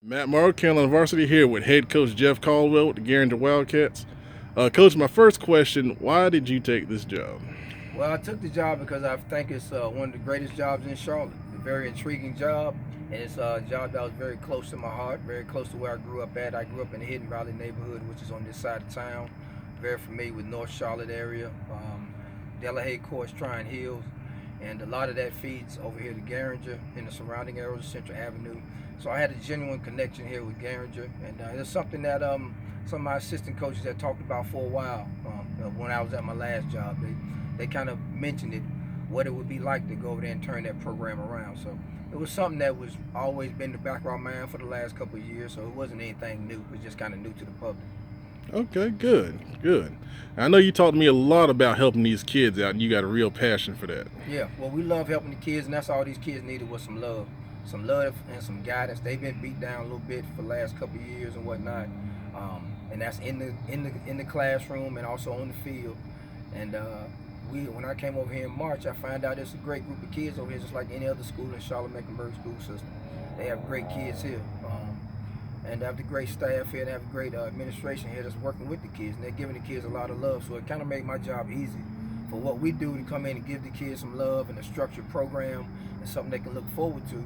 Matt Morrow, Carolina Varsity here with head coach Jeff Caldwell with the Garinger Wildcats. Coach, my first question, why did you take this job? Well, I took the job because I think it's one of the greatest jobs in Charlotte. A very intriguing job, and it's a job that was very close to my heart, very close to where I grew up at. I grew up in the Hidden Valley neighborhood, which is on this side of town. Very familiar with North Charlotte area, Delahaye Courts, Tryon Hills, and a lot of that feeds over here to Garinger and the surrounding areas, Central Avenue. So I had a genuine connection here with Garinger, and it's something that some of my assistant coaches had talked about for a while when I was at my last job. They kind of mentioned it, what it would be like to go over there and turn that program around. So it was something that was always been the back of our mind for the last couple of years. So it wasn't anything new. It was just kind of new to the public. Okay, good, good. I know you talked to me a lot about helping these kids out, and you got a real passion for that. Yeah, well, we love helping the kids, and that's all these kids needed was some love and some guidance. They've been beat down a little bit for the last couple of years and whatnot, and that's in the classroom and also on the field. And when I came over here in March, I found out it's a great group of kids over here, just like any other school in Charlotte-Mecklenburg school system. They have great kids here. And they have the great staff here, they have a great administration here that's working with the kids, and they're giving the kids a lot of love. So it kind of made my job easy for what we do to come in and give the kids some love and a structured program and something they can look forward to.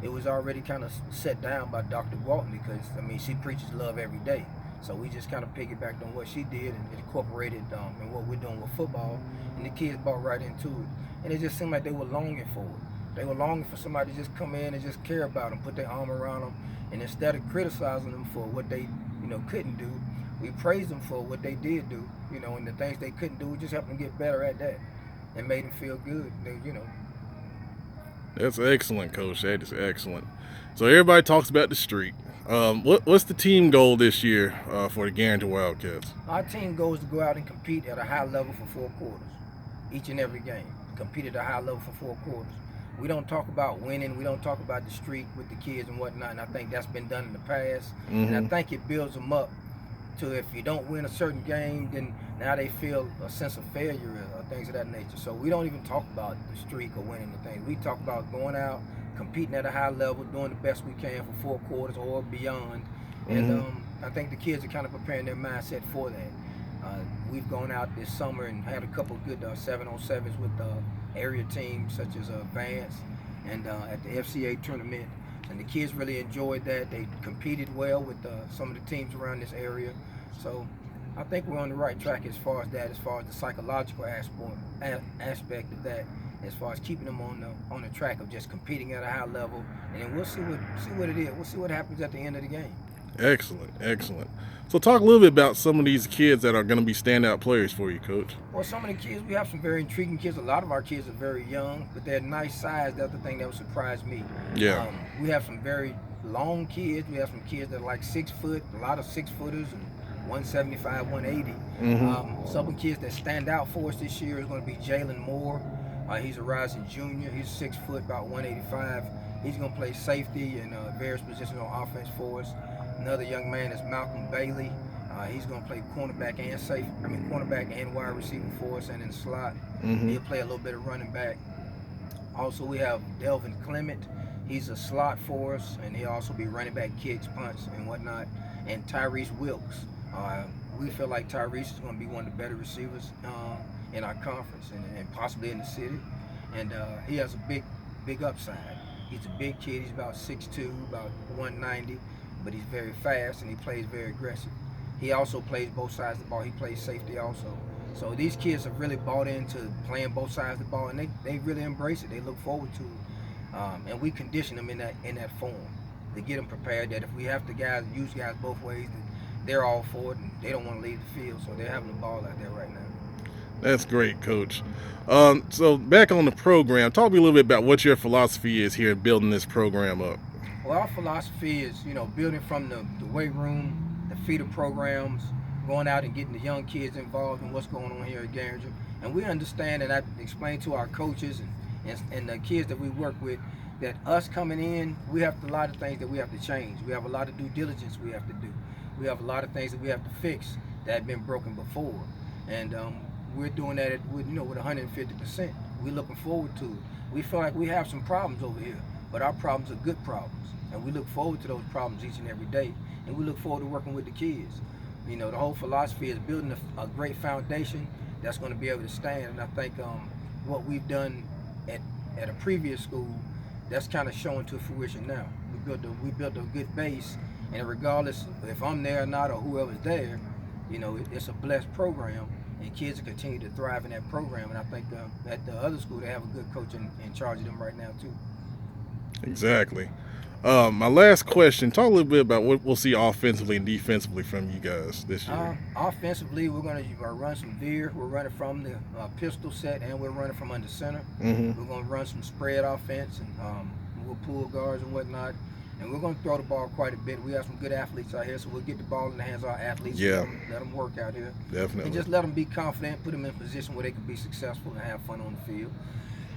It was already kind of set down by Dr. Walton because, I mean, she preaches love every day. So we just kind of piggybacked on what she did and incorporated in what we're doing with football, and the kids bought right into it. And it just seemed like they were longing for it. They were longing for somebody to just come in and just care about them, put their arm around them, and instead of criticizing them for what they, couldn't do, we praised them for what they did do, and the things they couldn't do, we just helped them get better at that, and made them feel good. That's excellent, Coach. That is excellent. So everybody talks about the streak. What's the team goal this year for the Garinger Wildcats? Our team goal is to go out and compete at a high level for 4 quarters, each and every game. Compete at a high level for 4 quarters. We don't talk about winning. We don't talk about the streak with the kids and whatnot. And I think that's been done in the past. And I think it builds them up to, if you don't win a certain game, then now they feel a sense of failure or things of that nature. So we don't even talk about the streak or winning the thing. We talk about going out, competing at a high level, doing the best we can for 4 quarters or beyond. And I think the kids are kind of preparing their mindset for that. We've gone out this summer and had a couple of good 7-on-7s with area teams such as Vance and at the FCA tournament. And the kids really enjoyed that. They competed well with some of the teams around this area. So I think we're on the right track as far as that, as far as the psychological aspect of that, as far as keeping them on the track of just competing at a high level. And then we'll see what it is. We'll see what happens at the end of the game. Excellent, excellent. So talk a little bit about some of these kids that are going to be standout players for you, Coach. Well, some of the kids, we have some very intriguing kids. A lot of our kids are very young, but they're nice size. That's the thing that would surprise me. Yeah. We have some very long kids. We have some kids that are like 6 foot, a lot of 6-footers, and 175, 180. Some of the kids that stand out for us this year is going to be Jalen Moore. He's a rising junior. He's 6 foot, about 185. He's going to play safety and various positions on offense for us. Another young man is Malcolm Bailey. He's going to play cornerback and wide receiver for us, and in the slot. He'll play a little bit of running back. Also, we have Delvin Clement. He's a slot for us, and he'll also be running back, kicks, punts, and whatnot. And Tyrese Wilkes. We feel like Tyrese is going to be one of the better receivers in our conference and possibly in the city. And he has a big upside. He's a big kid. He's about 6'2", about 190. But he's very fast and he plays very aggressive. He also plays both sides of the ball. He plays safety also. So these kids have really bought into playing both sides of the ball, and they really embrace it. They look forward to it. And we condition them in that form to get them prepared that if we have to use guys both ways, they're all for it and they don't want to leave the field. So they're having a ball out there right now. That's great, Coach. So back on the program, talk to me a little bit about what your philosophy is here in building this program up. Well, our philosophy is, building from the weight room, the feeder programs, going out and getting the young kids involved in what's going on here at Garinger. And we understand, and I explain to our coaches and the kids that we work with, that us coming in, we have a lot of things that we have to change. We have a lot of due diligence we have to do. We have a lot of things that we have to fix that have been broken before. And we're doing that with 150%. We're looking forward to it. We feel like we have some problems over here, but our problems are good problems. and we look forward to those problems each and every day, and we look forward to working with the kids. You know, the whole philosophy is building a great foundation that's going to be able to stand. And I think what we've done at a previous school, that's kind of showing to fruition now. We built a good base, and regardless if I'm there or not or whoever's there, you know, it's a blessed program, and kids will continue to thrive in that program. And I think at the other school, they have a good coach in charge of them right now too. Exactly. My last question, talk a little bit about what we'll see offensively and defensively from you guys this year. Offensively, we're going to run some veer. We're running from the pistol set, and we're running from under center. Mm-hmm. We're going to run some spread offense, and we'll pull guards and whatnot. And we're going to throw the ball quite a bit. We have some good athletes out here, so we'll get the ball in the hands of our athletes. Yeah. Let them work out here. Definitely. And just let them be confident, put them in a position where they can be successful and have fun on the field.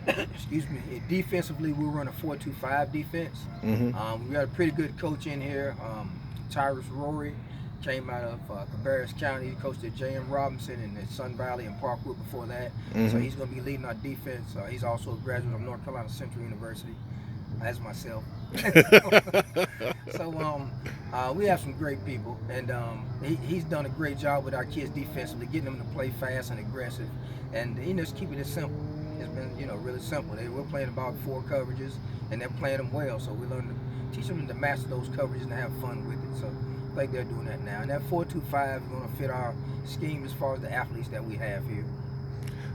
Excuse me. Defensively, we run a 4-2-5 defense. Mm-hmm. We got a pretty good coach in here. Tyrus Rory came out of Cabarrus County. He coached at J.M. Robinson and at Sun Valley and Parkwood before that. Mm-hmm. So he's going to be leading our defense. He's also a graduate of North Carolina Central University, as myself. So we have some great people, and he's done a great job with our kids defensively, getting them to play fast and aggressive, and just keeping it simple. It's been, you know, really simple. We're playing about 4 coverages, and they're playing them well. So we learn to teach them to master those coverages and have fun with it. So I think they're doing that now. And that 4-2-5 is going to fit our scheme as far as the athletes that we have here.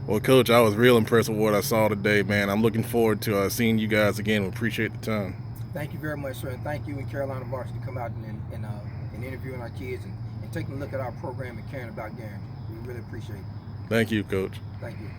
Well, Coach, I was real impressed with what I saw today, man. I'm looking forward to seeing you guys again. We appreciate the time. Thank you very much, sir. And thank you and Carolina Varsity to come out and interviewing our kids and taking a look at our program and caring about Garinger. We really appreciate it. Thank you, Coach. Thank you.